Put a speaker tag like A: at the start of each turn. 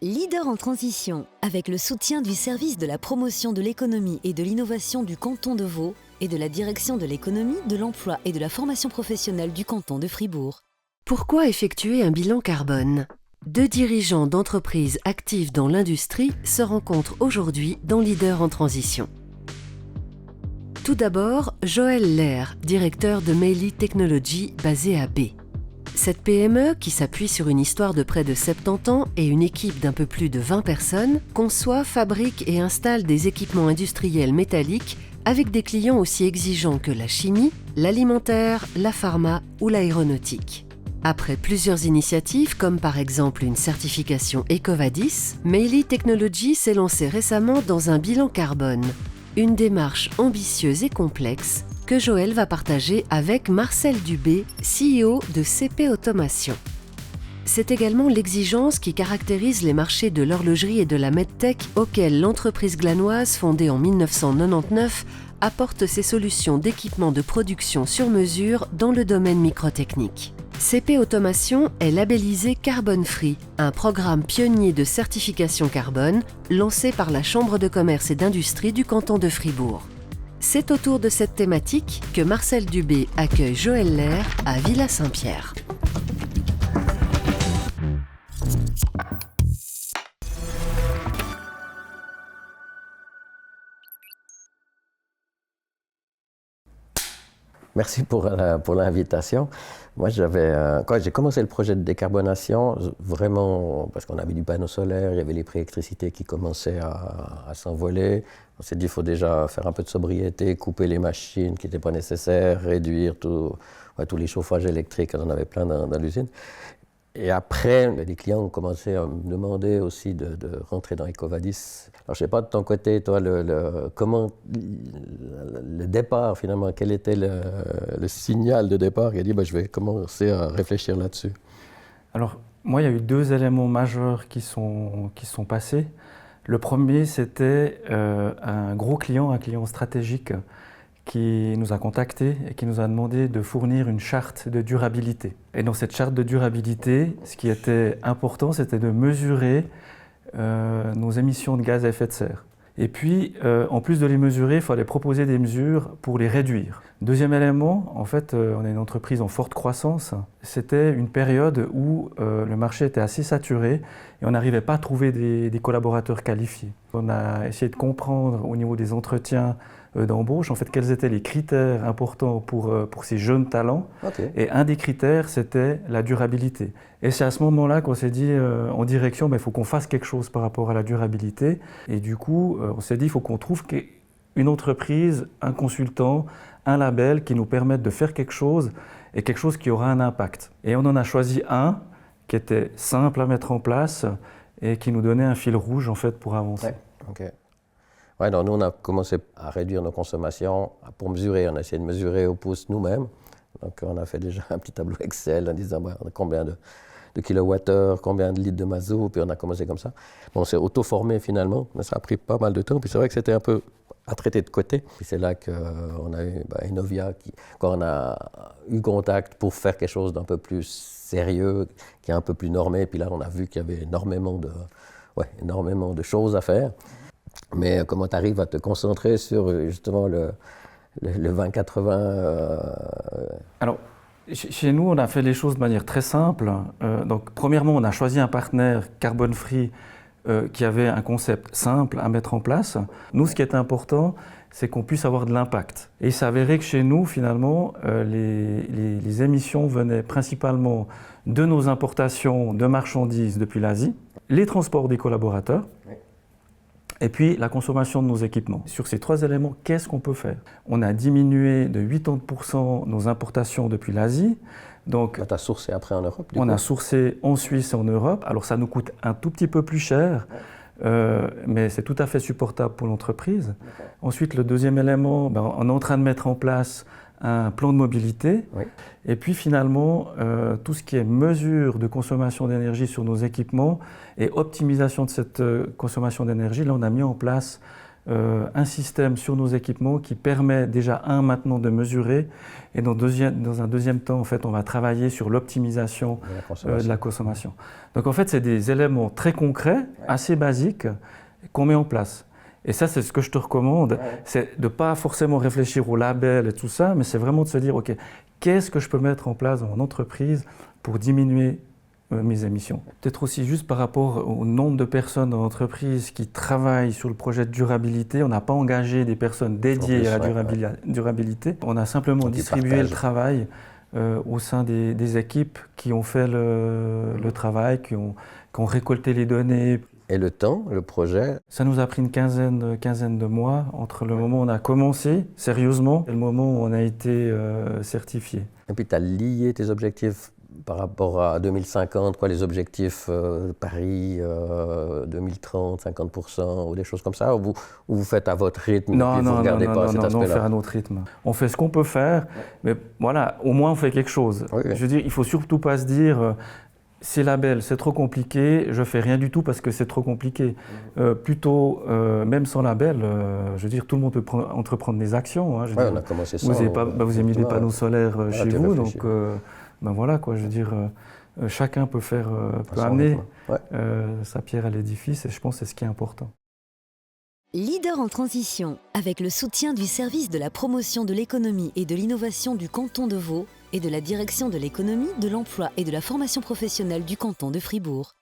A: Leader en transition, avec le soutien du service de la promotion de l'économie et de l'innovation du canton de Vaud et de la direction de l'économie, de l'emploi et de la formation professionnelle du canton de Fribourg.
B: Pourquoi effectuer un bilan carbone ? 2 dirigeants d'entreprises actives dans l'industrie se rencontrent aujourd'hui dans Leader en transition. Tout d'abord, Joël Lair, directeur de Meili Technology basé à B. Cette PME, qui s'appuie sur une histoire de près de 70 ans et une équipe d'un peu plus de 20 personnes, conçoit, fabrique et installe des équipements industriels métalliques avec des clients aussi exigeants que la chimie, l'alimentaire, la pharma ou l'aéronautique. Après plusieurs initiatives, comme par exemple une certification EcoVadis, Meili Technology s'est lancé récemment dans un bilan carbone. Une démarche ambitieuse et complexe que Joël va partager avec Marcel Dubé, CEO de CP Automation. C'est également l'exigence qui caractérise les marchés de l'horlogerie et de la medtech auxquels l'entreprise glanoise fondée en 1999 apporte ses solutions d'équipement de production sur mesure dans le domaine microtechnique. CP Automation est labellisé Carbon Free, un programme pionnier de certification carbone lancé par la Chambre de commerce et d'industrie du canton de Fribourg. C'est autour de cette thématique que Marcel Dubé accueille Joël Lair à Villa-Saint-Pierre.
C: Merci pour l'invitation. Moi, quand j'ai commencé le projet de décarbonation, vraiment, parce qu'on avait du panneau solaire, il y avait les prix d'électricité qui commençaient à s'envoler. On s'est dit qu'il faut déjà faire un peu de sobriété, couper les machines qui n'étaient pas nécessaires, réduire tous les chauffages électriques, on en avait plein dans l'usine. Et après, les clients ont commencé à me demander aussi de rentrer dans EcoVadis. Alors, je ne sais pas de ton côté, toi, comment le départ, finalement, quel était le signal de départ qui a dit je vais commencer à réfléchir là-dessus.
D: Alors, moi, il y a eu 2 éléments majeurs qui sont passés. Le premier, c'était un gros client, un client stratégique, qui nous a contactés et qui nous a demandé de fournir une charte de durabilité. Et dans cette charte de durabilité, ce qui était important, c'était de mesurer nos émissions de gaz à effet de serre. Et puis, en plus de les mesurer, il fallait proposer des mesures pour les réduire. Deuxième élément, en fait, on est une entreprise en forte croissance. C'était une période où le marché était assez saturé et on n'arrivait pas à trouver des collaborateurs qualifiés. On a essayé de comprendre au niveau des entretiens d'embauche, en fait, quels étaient les critères importants pour ces jeunes talents. Okay. Et un des critères, c'était la durabilité. Et c'est à ce moment-là qu'on s'est dit en direction, il faut qu'on fasse quelque chose par rapport à la durabilité. Et du coup, on s'est dit, il faut qu'on trouve une entreprise, un consultant, un label qui nous permette de faire quelque chose et quelque chose qui aura un impact. Et on en a choisi un qui était simple à mettre en place et qui nous donnait un fil rouge, en fait, pour avancer.
C: Ouais. Okay. Ouais, donc nous, on a commencé à réduire nos consommations pour mesurer. On a essayé de mesurer au pouce nous-mêmes. Donc, on a fait déjà un petit tableau Excel en disant combien de kilowattheures, combien de litres de mazout, puis on a commencé comme ça. Bon, on s'est auto-formé finalement, mais ça a pris pas mal de temps. Puis c'est vrai que c'était un peu à traiter de côté. Puis c'est là qu'on a eu Enovia, quand on a eu contact pour faire quelque chose d'un peu plus sérieux, qui est un peu plus normé. Puis là, on a vu qu'il y avait énormément de choses à faire. Mais comment tu arrives à te concentrer sur justement le 20-80
D: Alors, chez nous, on a fait les choses de manière très simple. Donc, premièrement, on a choisi un partenaire Carbon Free qui avait un concept simple à mettre en place. Nous, ce qui est important, c'est qu'on puisse avoir de l'impact. Et il s'est avéré que chez nous, finalement, les émissions venaient principalement de nos importations de marchandises depuis l'Asie, les transports des collaborateurs, et puis la consommation de nos équipements. Sur ces 3 éléments, qu'est-ce qu'on peut faire ? On a diminué de 80% nos importations depuis l'Asie. Donc,
C: tu as sourcé après en Europe ?
D: On a sourcé en Suisse et en Europe. Alors ça nous coûte un tout petit peu plus cher, mais c'est tout à fait supportable pour l'entreprise. Ensuite, le deuxième élément, on est en train de mettre en place un plan de mobilité. Oui. Et puis finalement, tout ce qui est mesure de consommation d'énergie sur nos équipements et optimisation de cette consommation d'énergie, là on a mis en place un système sur nos équipements qui permet déjà, maintenant de mesurer, et dans un deuxième temps, en fait, on va travailler sur l'optimisation de la consommation. Donc en fait, c'est des éléments très concrets, assez basiques, qu'on met en place. Et ça, c'est ce que je te recommande, c'est de ne pas forcément réfléchir au label et tout ça, mais c'est vraiment de se dire, OK, qu'est-ce que je peux mettre en place dans mon entreprise pour diminuer mes émissions. Peut-être aussi juste par rapport au nombre de personnes dans l'entreprise qui travaillent sur le projet de durabilité, on n'a pas engagé des personnes dédiées à la durabilité, on a simplement distribué le travail au sein des équipes qui ont fait le travail, qui ont récolté les données.
C: Et le temps, le projet?
D: Ça nous a pris une quinzaine de mois entre le moment où on a commencé sérieusement et le moment où on a été certifié.
C: Et puis tu as lié tes objectifs par rapport à 2050, quoi, les objectifs Paris 2030, 50% ou des choses comme ça, ou vous faites à votre rythme?
D: Non,
C: et puis vous regardez pas cet aspect-là.
D: On fait à notre rythme. On fait ce qu'on peut faire, mais voilà, au moins on fait quelque chose.
C: Oui.
D: Je veux dire, il ne faut surtout pas se dire ces labels, c'est trop compliqué, je fais rien du tout parce que c'est trop compliqué. Plutôt, même sans label, je veux dire, tout le monde peut entreprendre des actions. Hein,
C: on a commencé ça.
D: Vous avez mis des panneaux solaires chez vous, donc ben voilà quoi, je veux dire, chacun peut amener sa pierre à l'édifice, et je pense que c'est ce qui est important.
A: Leader en transition, avec le soutien du service de la promotion de l'économie et de l'innovation du canton de Vaud et de la direction de l'économie, de l'emploi et de la formation professionnelle du canton de Fribourg.